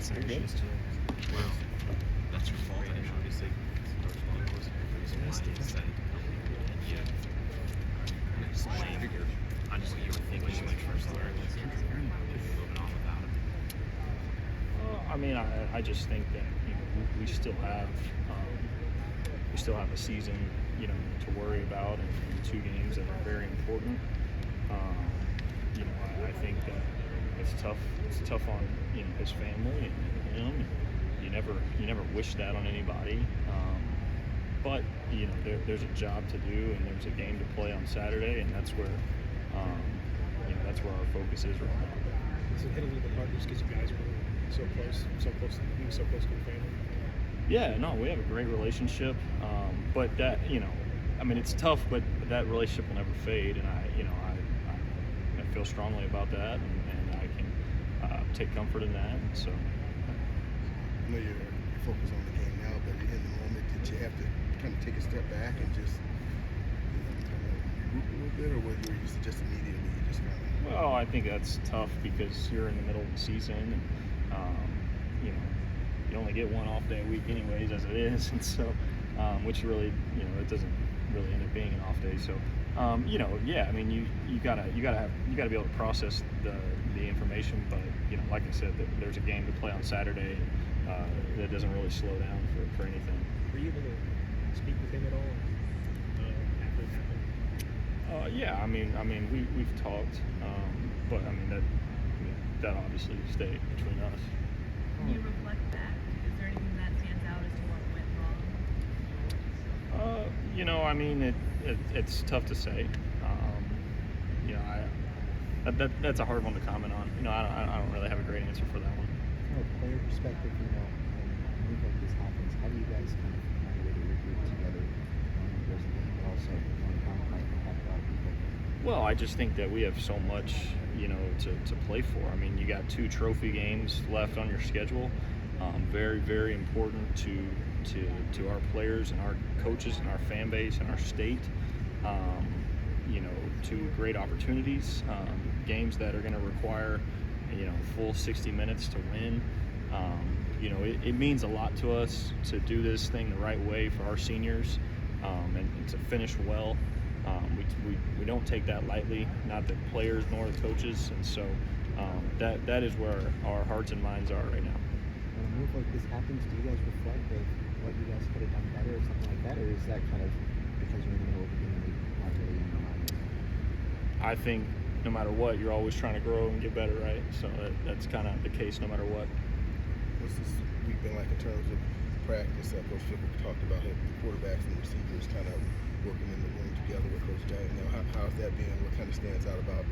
That's our issues too. Well, that's your fault. Obviously, Coach Longo was the reason why he decided to come here. And yet, explain on just what you were thinking when you first learned this and moving on without him. I mean, I just think that we still have a season, to worry about, and 2 games that are very important. I think that it's tough. It's tough on his family and him. You never wish that on anybody. But there's a job to do, and there's a game to play on Saturday, and that's where our focus is right now. Does it hit a little bit hard just because you guys were so close to the family? Yeah, no, we have a great relationship, but that it's tough, but that relationship will never fade, and I feel strongly about that, and I can take comfort in that. And so, I know you're focused on the game now, but in the moment, did you have to kind of take a step back and just regroup a little bit, or were you just immediately just kind of? Well, I think that's tough because you're in the middle of the season, and you only get one off day a week anyways, as it is, and so which really it doesn't really end up being an off day. So yeah, I mean you gotta be able to process the information, but like I said, there's a game to play on Saturday that doesn't really slow down for anything. Were you able to speak with him at all after it happened? Yeah, I mean we've talked, but I mean that obviously stayed between us. When you reflect back, is there anything that stands out as to what went wrong? I mean it's tough to say. That's a hard one to comment on. I don't really have a great answer for that one. From a player perspective, when a move like this happens, how do you guys kind of find a way to regroup together? There's a game, but also how might impact a lot of people. Well, I just think that we have so much, to play for. I mean, you got 2 trophy games left on your schedule. Very, very important to our players and our coaches and our fan base and our state. 2 great opportunities, games that are going to require, full 60 minutes to win. It means a lot to us to do this thing the right way for our seniors, and to finish well. We don't take that lightly, not the players nor the coaches, and so that is where our hearts and minds are right now. When a move like this happens, do you guys reflect of what you guys could have done better or something like that, or is that kind of because you're in the middle of the game and you're not really in your mind? I think no matter what, you're always trying to grow and get better, right? So that's kind of the case no matter what. What's this week been like in terms of practice? Coach Fickle talked about it, the quarterbacks and the receivers kind of working in the room together with Coach Giant. How's that been? What kind of stands out about,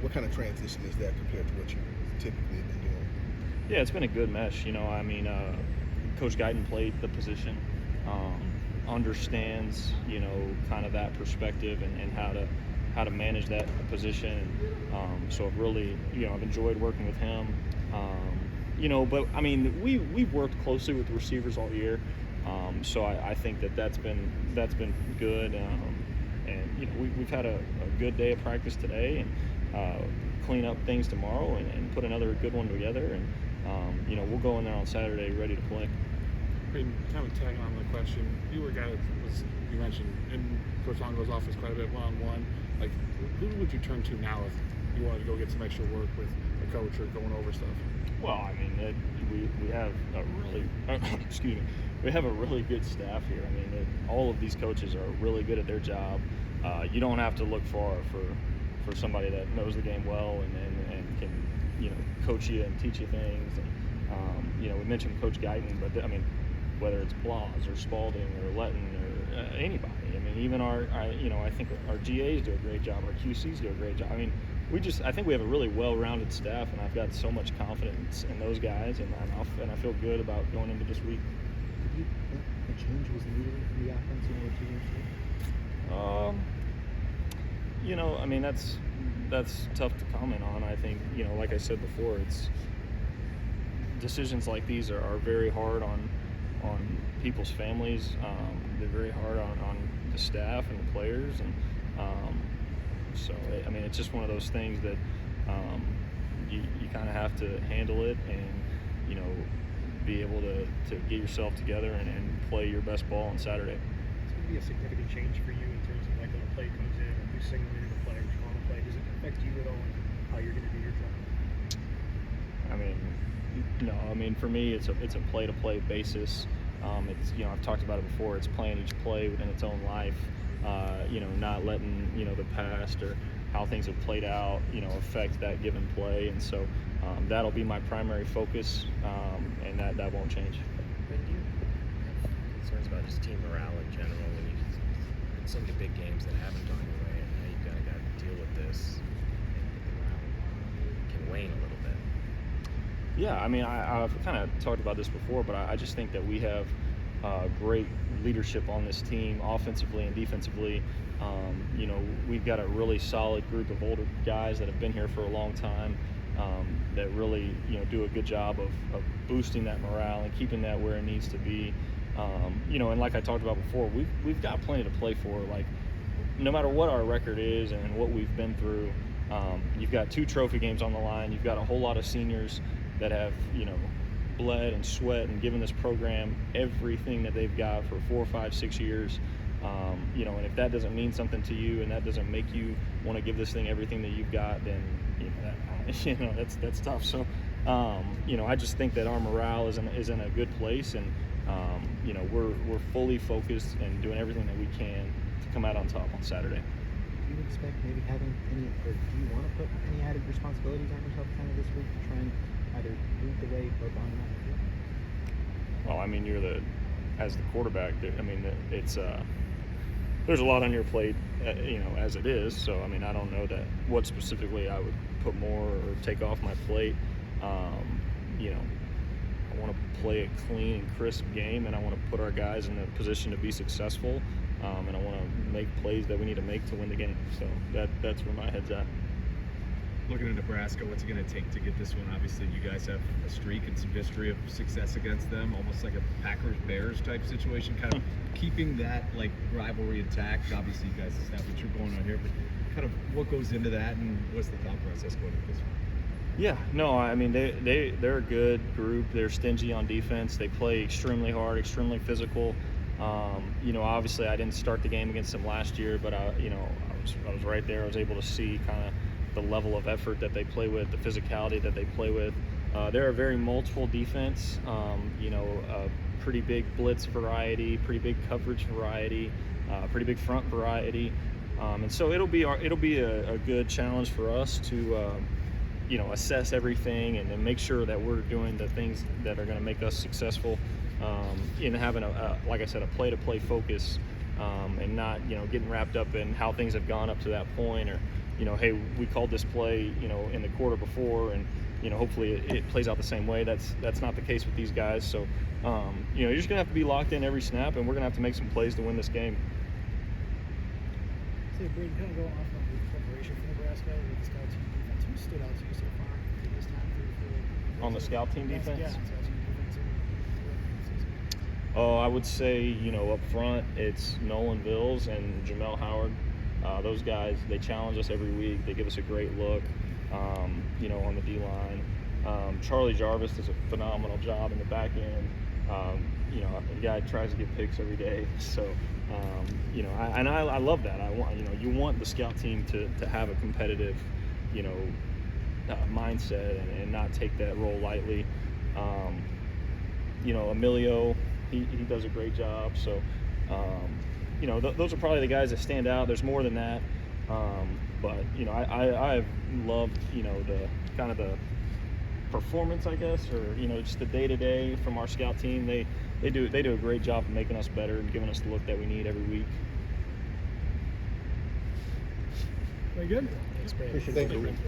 what kind of transition is that compared to what you typically have been doing? Yeah, it's been a good mesh. Coach Guyton played the position, understands, kind of that perspective and how to manage that position. So I've really, I've enjoyed working with him. But I mean, we've worked closely with the receivers all year. So I think that's been good. And we've had a good day of practice today, and clean up things tomorrow, and put another good one together. And we'll go in there on Saturday ready to play. Kind of tagging on the question, you were a guy that you mentioned in Coach Longo's office quite a bit one-on-one. Like, who would you turn to now if you wanted to go get some extra work with a coach or going over stuff? Well, I mean, we have a really we have a really good staff here. I mean, all of these coaches are really good at their job. You don't have to look far for somebody that knows the game well and can coach you and teach you things. And we mentioned Coach Guyton, but I mean, whether it's Blas or Spalding or Letton or anybody. I mean, even I think our GAs do a great job. Our QCs do a great job. I mean, I think we have a really well-rounded staff, and I've got so much confidence in those guys, and I feel good about going into this week. Did you think a change was needed in the offense in order to I mean, that's tough to comment on. I think, like I said before, it's decisions like these are very hard on people's families. They're very hard on the staff and the players, and so I mean, it's just one of those things that you kind of have to handle it, and be able to get yourself together and play your best ball on Saturday. It's going to be a significant change for you in terms of like when a play comes in, or you simulating a play, or you call a play. Does it affect you at all in how you're going to do your job? I mean, no. I mean, for me, it's a play-to-play basis. It's, you know, I've talked about it before. It's playing each play within its own life. You know, not letting, you know, the past or how things have played out, you know, affect that given play. And so that'll be my primary focus, and that won't change. But do you have concerns about just team morale in general when you in so many big games that haven't gone your way, and now you've got to deal with this, and the morale can wane a little bit? Yeah, I mean, I've kind of talked about this before, but I just think that we have great leadership on this team, offensively and defensively. You know, we've got a really solid group of older guys that have been here for a long time, that really, you know, do a good job of boosting that morale and keeping that where it needs to be. You know, and like I talked about before, we've got plenty to play for. Like, no matter what our record is and what we've been through, you've got 2 trophy games on the line. You've got a whole lot of seniors that have, you know, bled and sweat and given this program everything that they've got for 4, 5, 6 years. You know, and if that doesn't mean something to you and that doesn't make you want to give this thing everything that you've got, then you know, that's tough. So you know, I just think that our morale is in a good place, and you know, we're fully focused and doing everything that we can to come out on top on Saturday. Do you expect maybe having any, or do you want to put any added responsibilities on yourself kind of this week to try and either lead the way or behind the field? Well, I mean, as the quarterback, I mean, it's there's a lot on your plate, you know, as it is. So, I mean, I don't know what specifically I would put more or take off my plate. You know, I want to play a clean and crisp game, and I want to put our guys in a position to be successful, and I want to make plays that we need to make to win the game. So that's where my head's at. Looking at Nebraska, what's it going to take to get this one? Obviously, you guys have a streak and some history of success against them, almost like a Packers-Bears type situation, kind of keeping that like rivalry intact. Obviously, you guys have what you're going on here, but kind of what goes into that, and what's the thought process going into this one? Yeah, no, I mean, they're a good group. They're stingy on defense. They play extremely hard, extremely physical. You know, obviously, I didn't start the game against them last year, but I was right there. I was able to see kind of the level of effort that they play with, the physicality that they play with. They're a very multiple defense. You know, a pretty big blitz variety, pretty big coverage variety, pretty big front variety, and so it'll be a good challenge for us to you know, assess everything and then make sure that we're doing the things that are going to make us successful, in having like I said, a play-to-play focus, and not, you know, getting wrapped up in how things have gone up to that point, or, you know, hey, we called this play, you know, in the quarter before, and, you know, hopefully it plays out the same way. That's not the case with these guys. So, you know, you're just gonna have to be locked in every snap, and we're gonna have to make some plays to win this game. So, Braedyn, kind of going off of the preparation for Nebraska with the scout team defense, who stood out to you so far this time for On the scout team defense? Yeah, scout team defense in the season. Oh, I would say, you know, up front, it's Nolan Vills and Jamel Howard. Those guys, they challenge us every week. They give us a great look, you know, on the D-line. Charlie Jarvis does a phenomenal job in the back end. You know, the guy tries to get picks every day. So, you know, I love that. I want, you know, you want the scout team to have a competitive, you know, mindset and not take that role lightly. You know, Emilio, he does a great job. So, you know, those are probably the guys that stand out. There's more than that. But, you know, I've loved, you know, the kind of the performance, I guess, or, you know, just the day-to-day from our scout team. They do a great job of making us better and giving us the look that we need every week. Very good. Appreciate it. Thank you.